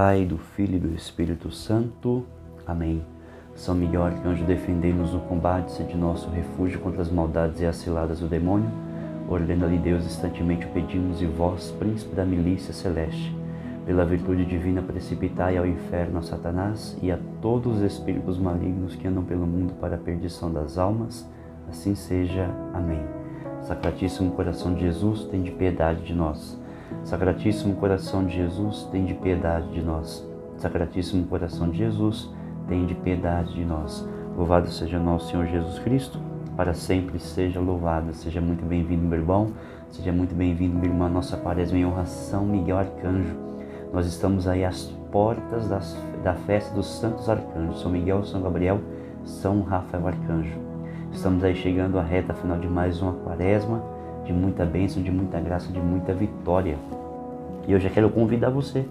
Pai, do Filho e do Espírito Santo. Amém. São Miguel Arcanjo, defendei-nos no combate, sede nosso refúgio contra as maldades e as ciladas do demônio. Ordena-lhe Deus, instantemente o pedimos, e vós, príncipe da milícia celeste, pela virtude divina precipitai ao inferno a Satanás e a todos os espíritos malignos que andam pelo mundo para a perdição das almas. Assim seja. Amém. Sacratíssimo coração de Jesus, tende piedade de nós. Sacratíssimo coração de Jesus, tende piedade de nós. Sacratíssimo coração de Jesus, tende piedade de nós. Louvado seja nosso Senhor Jesus Cristo, para sempre seja louvado. Seja muito bem-vindo, meu irmão, seja muito bem-vindo, minha irmã, nossa quaresma em honra a São Miguel Arcanjo. Nós estamos aí às portas da festa dos santos arcanjos, São Miguel, São Gabriel, São Rafael Arcanjo. Estamos aí chegando à reta final de mais uma quaresma, de muita bênção, de muita graça, de muita vitória. E eu já quero convidar você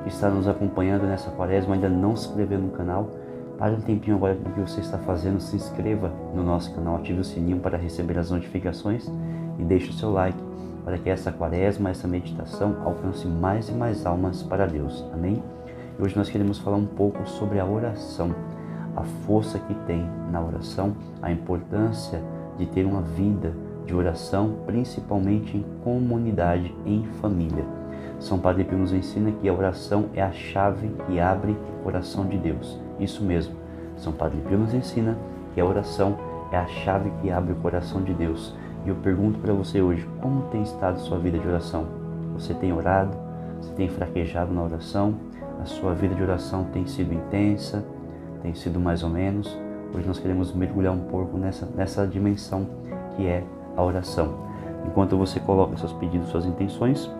que está nos acompanhando nessa quaresma, ainda não se inscreveu no canal, pare um tempinho agora do que você está fazendo, se inscreva no nosso canal, ative o sininho para receber as notificações e deixe o seu like para que essa quaresma, essa meditação alcance mais e mais almas para Deus. Amém? E hoje nós queremos falar um pouco sobre a oração, a força que tem na oração, a importância de ter uma vida de oração, principalmente em comunidade, em família. São Padre Pio nos ensina que a oração é a chave que abre o coração de Deus. Isso mesmo, São Padre Pio nos ensina que a oração é a chave que abre o coração de Deus. E eu pergunto para você hoje, como tem estado sua vida de oração? Você tem orado? Você tem fraquejado na oração? A sua vida de oração tem sido intensa? Tem sido mais ou menos? Hoje nós queremos mergulhar um pouco nessa dimensão que é a oração. Enquanto você coloca seus pedidos, suas intenções,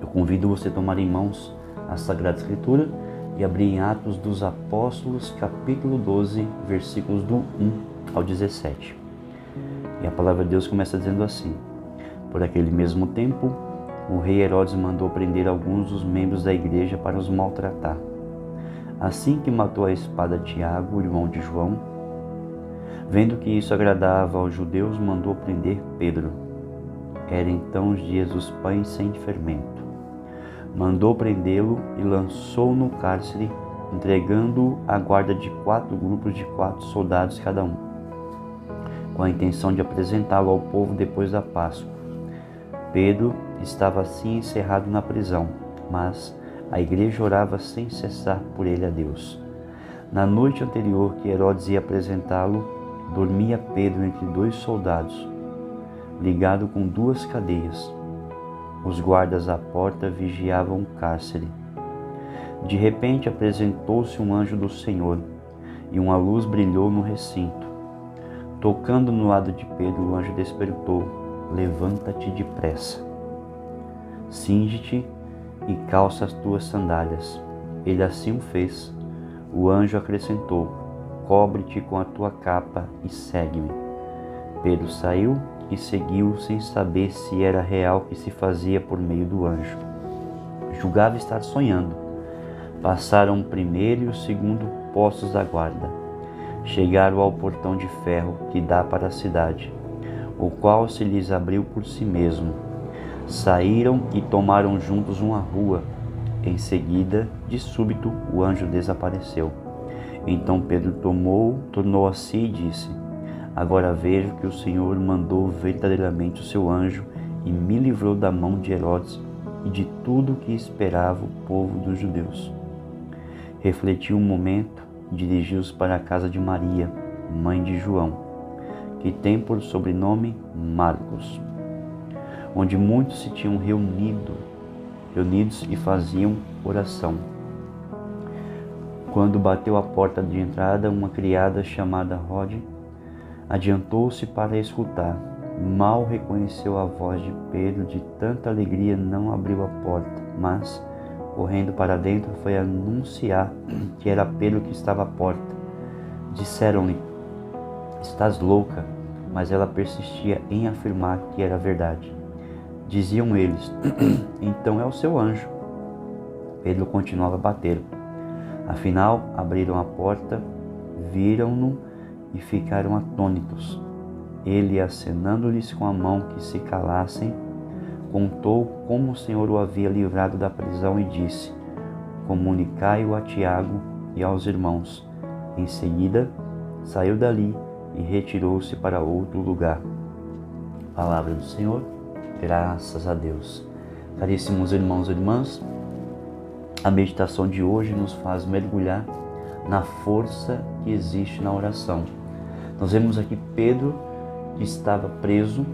eu convido você a tomar em mãos a Sagrada Escritura e abrir em Atos dos Apóstolos, capítulo 12, versículos do 1 ao 17. E a palavra de Deus começa dizendo assim: Por aquele mesmo tempo, o rei Herodes mandou prender alguns dos membros da igreja para os maltratar. Assim que matou a espada Tiago, irmão de João, vendo que isso agradava aos judeus, mandou prender Pedro. Era então os dias dos pães sem fermento. Mandou prendê-lo e lançou no cárcere, entregando-o à guarda de 4 grupos de 4 soldados cada um, com a intenção de apresentá-lo ao povo depois da Páscoa. Pedro estava assim encerrado na prisão, mas a igreja orava sem cessar por ele a Deus. Na noite anterior que Herodes ia apresentá-lo, dormia Pedro entre 2 soldados, ligado com 2 cadeias. Os guardas à porta vigiavam o cárcere. De repente apresentou-se um anjo do Senhor, e uma luz brilhou no recinto. Tocando no lado de Pedro, o anjo despertou: Levanta-te depressa. Cinge-te e calça as tuas sandálias. Ele assim o fez. O anjo acrescentou: Cobre-te com a tua capa e segue-me. Pedro saiu e seguiu sem saber se era real que se fazia por meio do anjo. Julgava estar sonhando. Passaram o primeiro e o segundo postos da guarda. Chegaram ao portão de ferro que dá para a cidade, o qual se lhes abriu por si mesmo. Saíram e tomaram juntos uma rua. Em seguida, de súbito, o anjo desapareceu. Então Pedro tornou a si e disse: Agora vejo que o Senhor mandou verdadeiramente o seu anjo e me livrou da mão de Herodes e de tudo o que esperava o povo dos judeus. Refletiu um momento e dirigiu-se para a casa de Maria, mãe de João, que tem por sobrenome Marcos, onde muitos se tinham reunidos e faziam oração. Quando bateu a porta de entrada, uma criada chamada Rode adiantou-se para escutar. Mal reconheceu a voz de Pedro, de tanta alegria não abriu a porta, mas, correndo para dentro, foi anunciar que era Pedro que estava à porta. Disseram-lhe: Estás louca? Mas ela persistia em afirmar que era verdade. Diziam eles: Então é o seu anjo. Pedro continuava a bater. Afinal, abriram a porta, viram-no e ficaram atônitos. Ele, acenando-lhes com a mão que se calassem, contou como o Senhor o havia livrado da prisão e disse: comunicai-o a Tiago e aos irmãos. Em seguida, saiu dali e retirou-se para outro lugar. Palavra do Senhor, graças a Deus. Caríssimos irmãos e irmãs, a meditação de hoje nos faz mergulhar na força que existe na oração. Nós vemos aqui Pedro, que estava preso,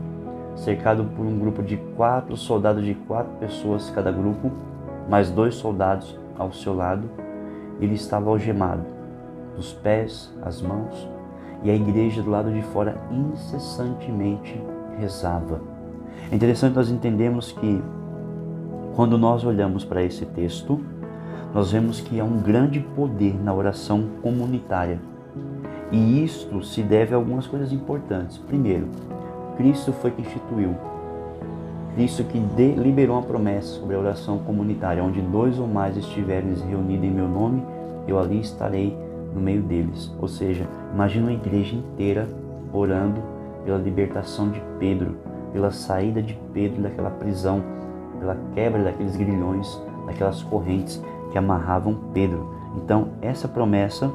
cercado por um grupo de 4 soldados, de 4 pessoas cada grupo, mais 2 soldados ao seu lado. Ele estava algemado, dos pés, as mãos, e a igreja do lado de fora incessantemente rezava. É interessante nós entendermos que quando nós olhamos para esse texto, nós vemos que há um grande poder na oração comunitária. E isto se deve a algumas coisas importantes. Primeiro, Cristo foi que instituiu. Cristo que liberou uma promessa sobre a oração comunitária, onde 2 ou mais estiverem reunidos em meu nome, eu ali estarei no meio deles. Ou seja, imagina uma igreja inteira orando pela libertação de Pedro, pela saída de Pedro daquela prisão, pela quebra daqueles grilhões, daquelas correntes que amarravam Pedro. Então, essa promessa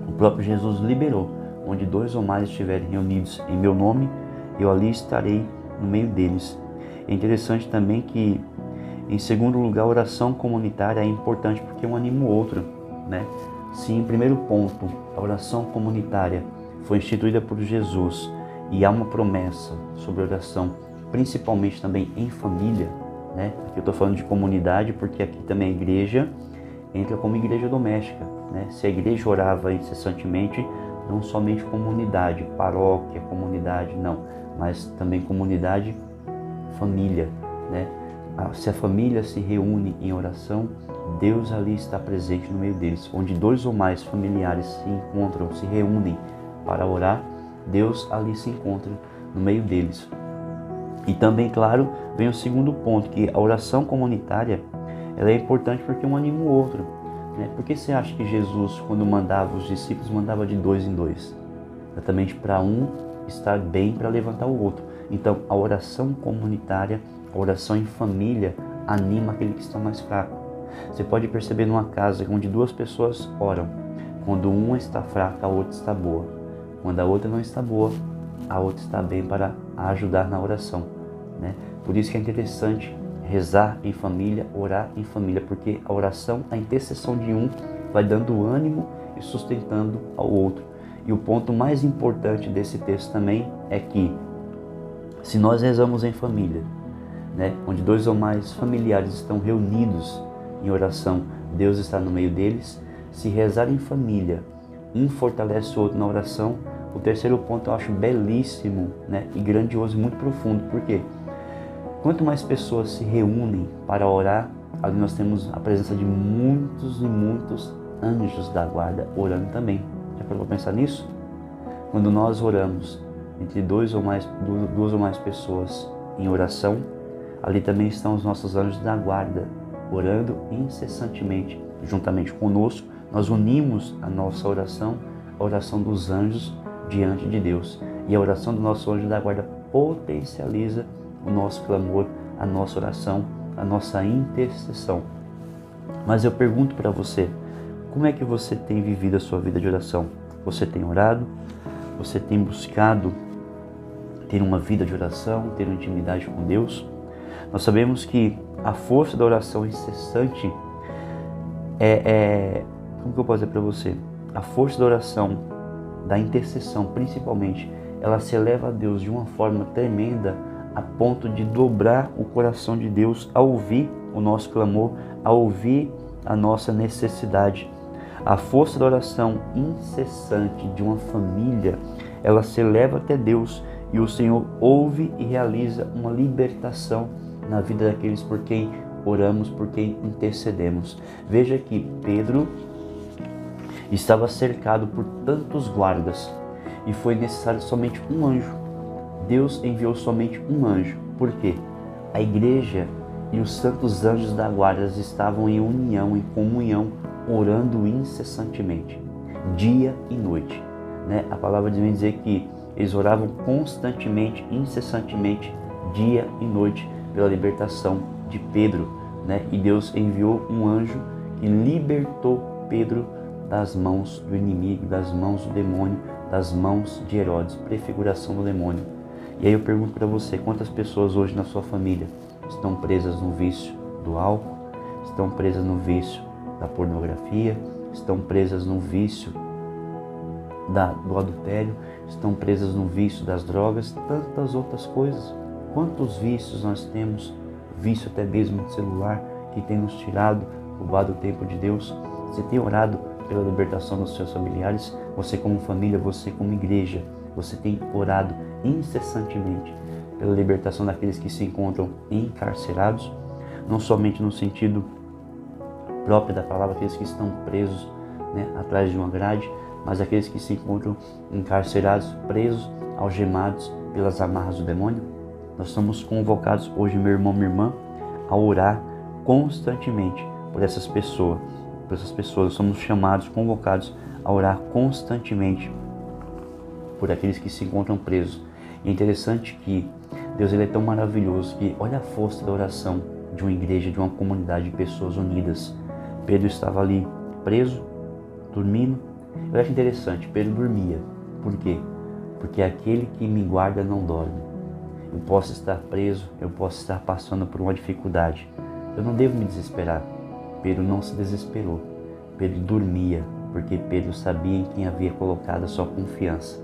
o próprio Jesus liberou, onde 2 ou mais estiverem reunidos em meu nome, eu ali estarei no meio deles. É interessante também que, em segundo lugar, a oração comunitária é importante porque um anima o outro, né? Se em primeiro ponto a oração comunitária foi instituída por Jesus e há uma promessa sobre a oração, principalmente também em família, né? Aqui eu estou falando de comunidade porque aqui também a igreja entra como igreja doméstica, né? Se a igreja orava incessantemente, não somente comunidade, paróquia, comunidade, não, mas também comunidade, família, né? Se a família se reúne em oração, Deus ali está presente no meio deles. Onde 2 ou mais familiares se encontram, se reúnem para orar, Deus ali se encontra no meio deles. E também, claro, vem o segundo ponto, que a oração comunitária ela é importante porque um anima o outro, né? Por que você acha que Jesus, quando mandava os discípulos, mandava de 2 em 2? Exatamente para um estar bem, para levantar o outro. Então, a oração comunitária, a oração em família, anima aquele que está mais fraco. Você pode perceber numa casa onde 2 pessoas oram. Quando uma está fraca, a outra está boa. Quando a outra não está boa, a outra está bem para ajudar na oração, né? Por isso que é interessante rezar em família, orar em família, porque a oração, a intercessão de um vai dando ânimo e sustentando ao outro. E o ponto mais importante desse texto também é que se nós rezamos em família, né, onde 2 ou mais familiares estão reunidos em oração, Deus está no meio deles. Se rezar em família, um fortalece o outro na oração. O terceiro ponto eu acho belíssimo, né, e grandioso, muito profundo. Por quê? Quanto mais pessoas se reúnem para orar, ali nós temos a presença de muitos e muitos anjos da guarda orando também. Já parou para pensar nisso? Quando nós oramos entre 2 ou mais pessoas em oração, ali também estão os nossos anjos da guarda, orando incessantemente juntamente conosco. Nós unimos a nossa oração, a oração dos anjos diante de Deus. E a oração do nosso anjo da guarda potencializa o nosso clamor, a nossa oração, a nossa intercessão. Mas eu pergunto para você, como é que você tem vivido a sua vida de oração? Você tem orado? Você tem buscado ter uma vida de oração, ter uma intimidade com Deus? Nós sabemos que a força da oração incessante como que eu posso dizer para você? A força da oração, da intercessão principalmente, ela se eleva a Deus de uma forma tremenda a ponto de dobrar o coração de Deus a ouvir o nosso clamor, a ouvir a nossa necessidade. A força da oração incessante de uma família, ela se eleva até Deus e o Senhor ouve e realiza uma libertação na vida daqueles por quem oramos, por quem intercedemos. Veja que Pedro estava cercado por tantos guardas e foi necessário somente um anjo. Deus enviou somente um anjo. Por quê? A igreja e os santos anjos da guarda estavam em união, em comunhão, orando incessantemente, dia e noite, né? A palavra vem dizer que eles oravam constantemente, incessantemente, dia e noite, pela libertação de Pedro, né? E Deus enviou um anjo que libertou Pedro das mãos do inimigo, das mãos do demônio, das mãos de Herodes, prefiguração do demônio. E aí eu pergunto para você, quantas pessoas hoje na sua família estão presas no vício do álcool, estão presas no vício da pornografia, estão presas no vício do adultério, estão presas no vício das drogas, tantas outras coisas. Quantos vícios nós temos, vício até mesmo de celular, que tem nos tirado, roubado o tempo de Deus. Você tem orado pela libertação dos seus familiares? Você como família, você como igreja, você tem orado incessantemente pela libertação daqueles que se encontram encarcerados? Não somente no sentido próprio da palavra, aqueles que estão presos, atrás de uma grade, mas aqueles que se encontram encarcerados, presos, algemados pelas amarras do demônio. Nós somos convocados hoje, meu irmão, minha irmã, a orar constantemente por essas pessoas. Nós somos chamados, convocados a orar constantemente por aqueles que se encontram presos. E é interessante que Deus, ele é tão maravilhoso que olha a força da oração de uma igreja, de uma comunidade de pessoas unidas. Pedro estava ali preso, dormindo. Eu acho interessante, Pedro dormia. Por quê? Porque aquele que me guarda não dorme. Eu posso estar preso, eu posso estar passando por uma dificuldade. Eu não devo me desesperar. Pedro não se desesperou. Pedro dormia, porque Pedro sabia em quem havia colocado a sua confiança.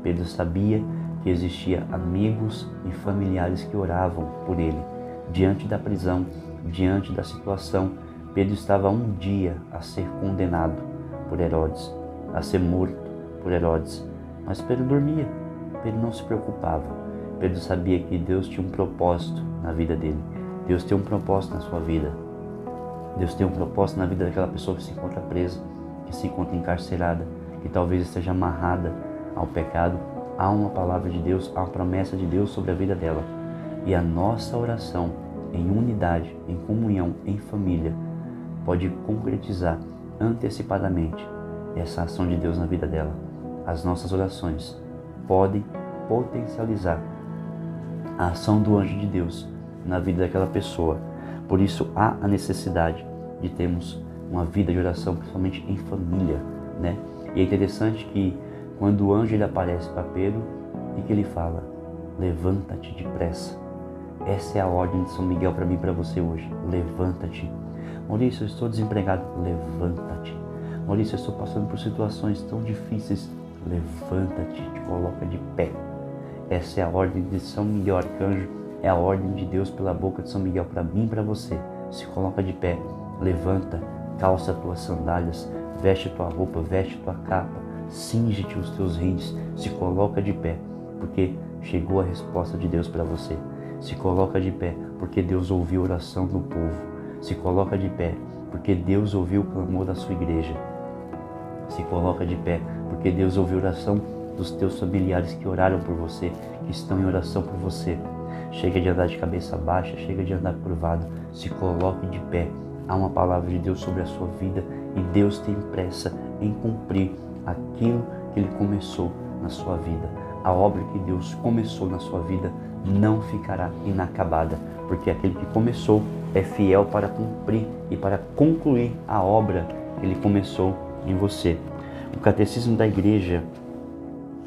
Pedro sabia que existia amigos e familiares que oravam por ele. Diante da prisão, diante da situação, Pedro estava um dia a ser condenado por Herodes, a ser morto por Herodes. Mas Pedro dormia, Pedro não se preocupava. Pedro sabia que Deus tinha um propósito na vida dele. Deus tem um propósito na sua vida. Deus tem um propósito na vida daquela pessoa que se encontra presa, que se encontra encarcerada, que talvez esteja amarrada ao pecado. Há uma palavra de Deus, há uma promessa de Deus sobre a vida dela. E a nossa oração em unidade, em comunhão, em família, pode concretizar antecipadamente essa ação de Deus na vida dela. As nossas orações podem potencializar a ação do anjo de Deus na vida daquela pessoa. Por isso há a necessidade de termos uma vida de oração, principalmente em família, E é interessante que quando o anjo ele aparece para Pedro, o que ele fala? Levanta-te depressa. Essa é a ordem de São Miguel para mim e para você hoje. Levanta-te. Maurício, eu estou desempregado. Levanta-te. Maurício, eu estou passando por situações tão difíceis. Levanta-te, te coloca de pé. Essa é a ordem de São Miguel Arcanjo, é a ordem de Deus pela boca de São Miguel para mim e para você. Se coloca de pé, levanta, calça as tuas sandálias, veste tua roupa, veste tua capa, cinge-te os teus rins, se coloca de pé, porque chegou a resposta de Deus para você. Se coloca de pé, porque Deus ouviu a oração do povo. Se coloca de pé, porque Deus ouviu o clamor da sua igreja. Se coloca de pé, porque Deus ouviu a oração dos teus familiares que oraram por você, que estão em oração por você. Chega de andar de cabeça baixa, chega de andar curvado. Se coloque de pé. Há uma palavra de Deus sobre a sua vida e Deus tem pressa em cumprir aquilo que Ele começou na sua vida. A obra que Deus começou na sua vida não ficará inacabada, porque aquele que começou é fiel para cumprir e para concluir a obra que Ele começou em você. O Catecismo da Igreja,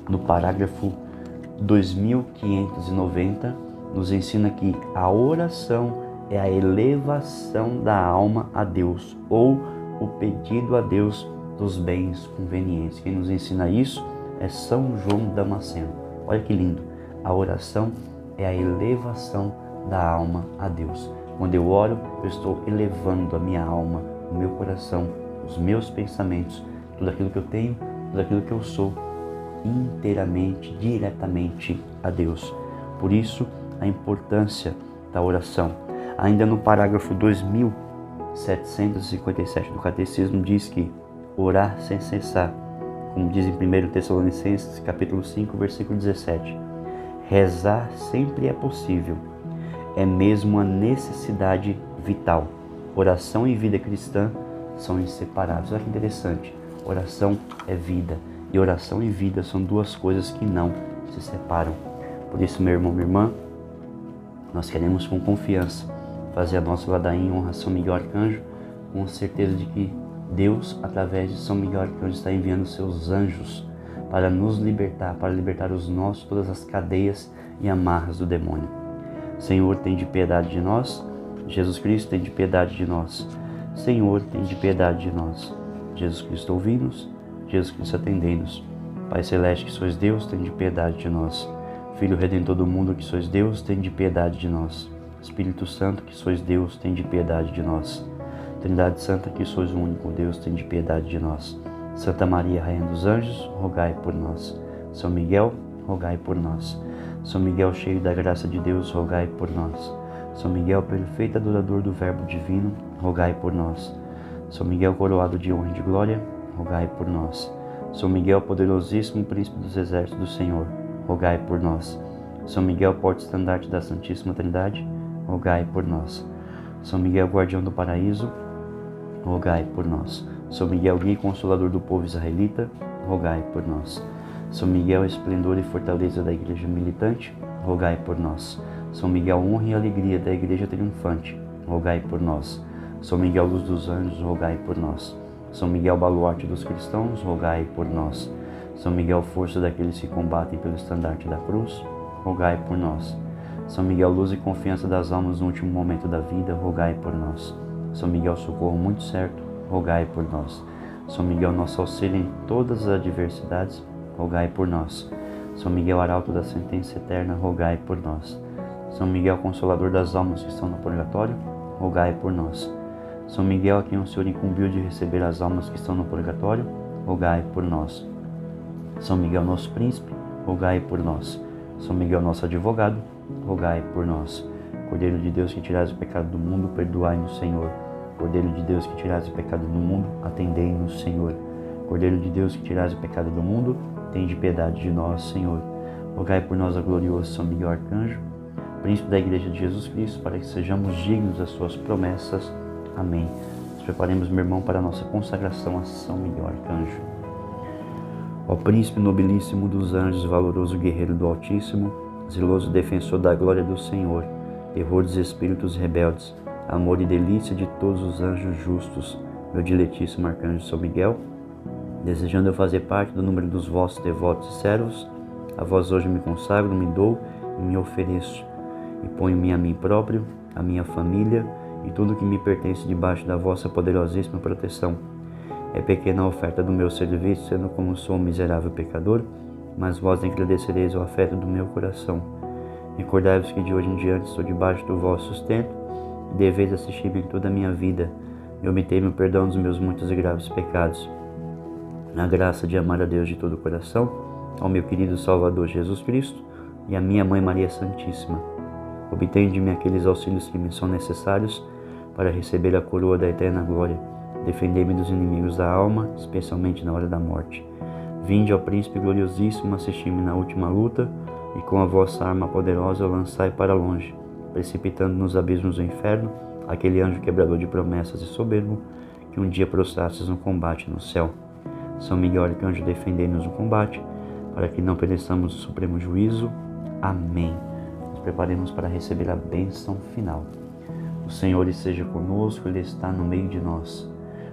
no parágrafo 2590, nos ensina que a oração é a elevação da alma a Deus, ou o pedido a Deus dos bens convenientes. Quem nos ensina isso é São João Damasceno. Olha que lindo. A oração é a elevação da alma a Deus. Quando eu oro, eu estou elevando a minha alma, o meu coração, os meus pensamentos, tudo aquilo que eu tenho, tudo aquilo que eu sou, inteiramente, diretamente a Deus. Por isso, a importância da oração. Ainda no parágrafo 2757 do Catecismo diz que orar sem cessar, como diz em 1 Tessalonicenses, capítulo 5, versículo 17. Rezar sempre é possível, é mesmo uma necessidade vital. Oração e vida cristã são inseparáveis. Olha que interessante, oração é vida, e oração e vida são duas coisas que não se separam. Por isso, meu irmão, minha irmã, nós queremos com confiança fazer a nossa ladainha em honra a São Miguel Arcanjo, com a certeza de que Deus, através de São Miguel Arcanjo, está enviando seus anjos para nos libertar, para libertar os nossos, todas as cadeias e amarras do demônio. Senhor, tem de piedade de nós. Jesus Cristo, tem de piedade de nós. Senhor, tem de piedade de nós. Jesus Cristo, ouvi-nos. Jesus Cristo, atendei-nos. Pai Celeste, que sois Deus, tem de piedade de nós. Filho Redentor do mundo, que sois Deus, tem de piedade de nós. Espírito Santo, que sois Deus, tem de piedade de nós. Trindade Santa, que sois o único Deus, tem de piedade de nós. Santa Maria, Rainha dos Anjos, rogai por nós. São Miguel, rogai por nós. São Miguel, cheio da graça de Deus, rogai por nós. São Miguel, perfeito adorador do Verbo divino, rogai por nós. São Miguel, coroado de honra e de glória, rogai por nós. São Miguel, poderosíssimo príncipe dos exércitos do Senhor, rogai por nós. São Miguel, porta-estandarte da Santíssima Trindade, rogai por nós. São Miguel, guardião do paraíso, rogai por nós. São Miguel, guia e consolador do povo israelita, rogai por nós. São Miguel, esplendor e fortaleza da igreja militante, rogai por nós. São Miguel, honra e alegria da igreja triunfante, rogai por nós. São Miguel, luz dos anjos, rogai por nós. São Miguel, baluarte dos cristãos, rogai por nós. São Miguel, força daqueles que combatem pelo estandarte da cruz, rogai por nós. São Miguel, luz e confiança das almas no último momento da vida, rogai por nós. São Miguel, socorro muito certo, rogai por nós. São Miguel, nosso auxílio em todas as adversidades, rogai por nós. São Miguel, arauto da sentença eterna, rogai por nós. São Miguel, consolador das almas que estão no purgatório, rogai por nós. São Miguel, a quem o Senhor incumbiu de receber as almas que estão no purgatório, rogai por nós. São Miguel, nosso príncipe, rogai por nós. São Miguel, nosso advogado, rogai por nós. Cordeiro de Deus, que tirais o pecado do mundo, perdoai-nos, Senhor. Cordeiro de Deus, que tirais o pecado do mundo, atendei-nos, Senhor. Cordeiro de Deus, que tirais o pecado do mundo, tende piedade de nós, Senhor. Rogai por nós, a glorioso São Miguel Arcanjo, príncipe da Igreja de Jesus Cristo, para que sejamos dignos das suas promessas. Amém. Nos preparemos, meu irmão, para a nossa consagração a São Miguel Arcanjo. Ó príncipe nobilíssimo dos anjos, valoroso guerreiro do Altíssimo, zeloso defensor da glória do Senhor, terror dos espíritos rebeldes, amor e delícia de todos os anjos justos, meu diletíssimo Arcanjo São Miguel, desejando eu fazer parte do número dos vossos devotos e servos, a vós hoje me consagro, me dou e me ofereço, e ponho-me a mim próprio, a minha família e tudo que me pertence debaixo da vossa poderosíssima proteção. É pequena a oferta do meu serviço, sendo como sou um miserável pecador, mas vós agradecereis o afeto do meu coração. Recordai-vos que de hoje em diante estou debaixo do vosso sustento e deveis assistir-me em toda a minha vida e obtei-me o perdão dos meus muitos e graves pecados. Na graça de amar a Deus de todo o coração, ao meu querido Salvador Jesus Cristo e à minha Mãe Maria Santíssima. Obtenho de mim aqueles auxílios que me são necessários para receber a coroa da eterna glória. Defendei-me dos inimigos da alma, especialmente na hora da morte. Vinde, ó Príncipe gloriosíssimo, assistir-me na última luta, e com a vossa arma poderosa lançai para longe, precipitando nos abismos do inferno, aquele anjo quebrador de promessas e soberbo, que um dia prostrastes no combate no céu. São Miguel Arcanjo, defendei-nos no combate, para que não pereçamos do supremo juízo. Amém. Nos preparemos para receber a bênção final. O Senhor esteja conosco, Ele está no meio de nós.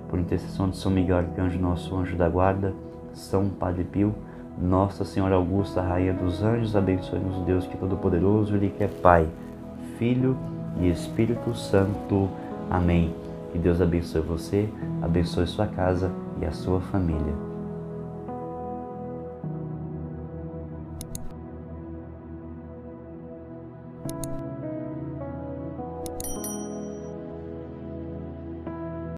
Por intercessão de São Miguel Arcanjo, nosso anjo da guarda, São Padre Pio, Nossa Senhora Augusta, Rainha dos Anjos, abençoe-nos o Deus que é Todo-Poderoso, Ele que é Pai, Filho e Espírito Santo. Amém. Que Deus abençoe você, abençoe sua casa e a sua família.